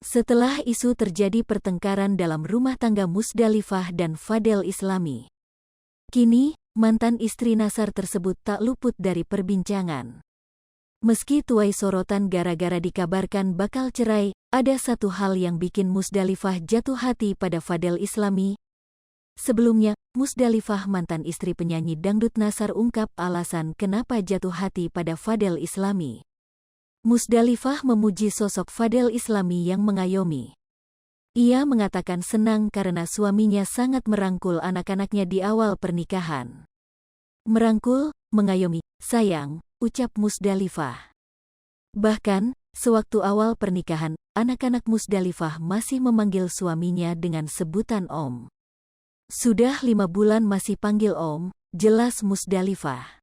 Setelah isu terjadi pertengkaran dalam rumah tangga Musdalifah dan Fadel Islami, kini mantan istri Nasar tersebut tak luput dari perbincangan. Meski tuai sorotan gara-gara dikabarkan bakal cerai, ada satu hal yang bikin Musdalifah jatuh hati pada Fadel Islami. Sebelumnya, Musdalifah mantan istri penyanyi dangdut Nasar ungkap alasan kenapa jatuh hati pada Fadel Islami. Musdalifah memuji sosok Fadel Islami yang mengayomi. Ia mengatakan senang karena suaminya sangat merangkul anak-anaknya di awal pernikahan. Merangkul, mengayomi, sayang, ucap Musdalifah. Bahkan, sewaktu awal pernikahan, anak-anak Musdalifah masih memanggil suaminya dengan sebutan Om. Sudah 5 bulan masih panggil Om, jelas Musdalifah.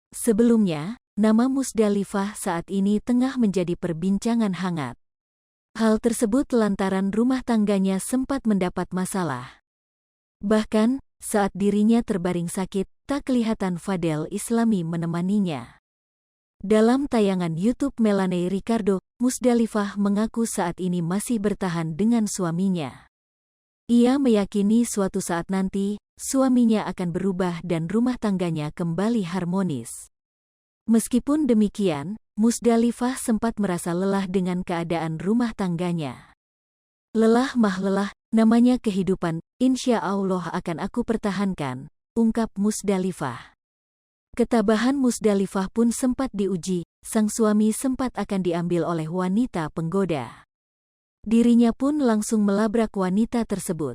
Sebelumnya, nama Musdalifah saat ini tengah menjadi perbincangan hangat. Hal tersebut lantaran rumah tangganya sempat mendapat masalah. Bahkan, saat dirinya terbaring sakit, tak kelihatan Fadel Islami menemaninya. Dalam tayangan YouTube Melanie Ricardo, Musdalifah mengaku saat ini masih bertahan dengan suaminya. Ia meyakini suatu saat nanti, suaminya akan berubah dan rumah tangganya kembali harmonis. Meskipun demikian, Musdalifah sempat merasa lelah dengan keadaan rumah tangganya. Lelah mah lelah, namanya kehidupan, insya Allah akan aku pertahankan, ungkap Musdalifah. Ketabahan Musdalifah pun sempat diuji, sang suami sempat akan diambil oleh wanita penggoda. Dirinya pun langsung melabrak wanita tersebut.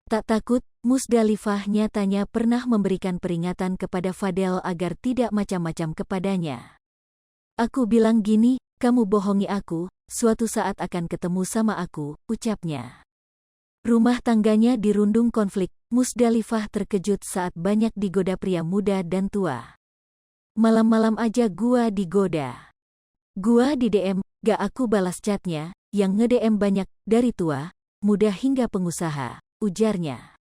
Tak takut, Musdalifah nyatanya pernah memberikan peringatan kepada Fadel agar tidak macam-macam kepadanya. Aku bilang gini, kamu bohongi aku, suatu saat akan ketemu sama aku, ucapnya. Rumah tangganya dirundung konflik, Musdalifah terkejut saat banyak digoda pria muda dan tua. Malam-malam aja gua digoda. Gua di DM, gak aku balas chatnya, yang nge-DM banyak, dari tua, muda hingga pengusaha, ujarnya.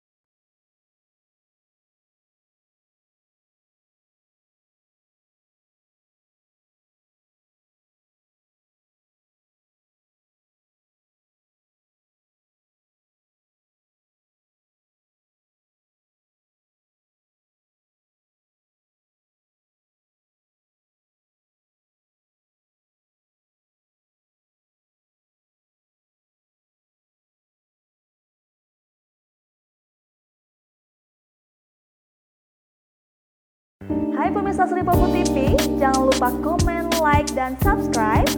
Hai pemirsa Sri Popo TV, jangan lupa komen, like, dan subscribe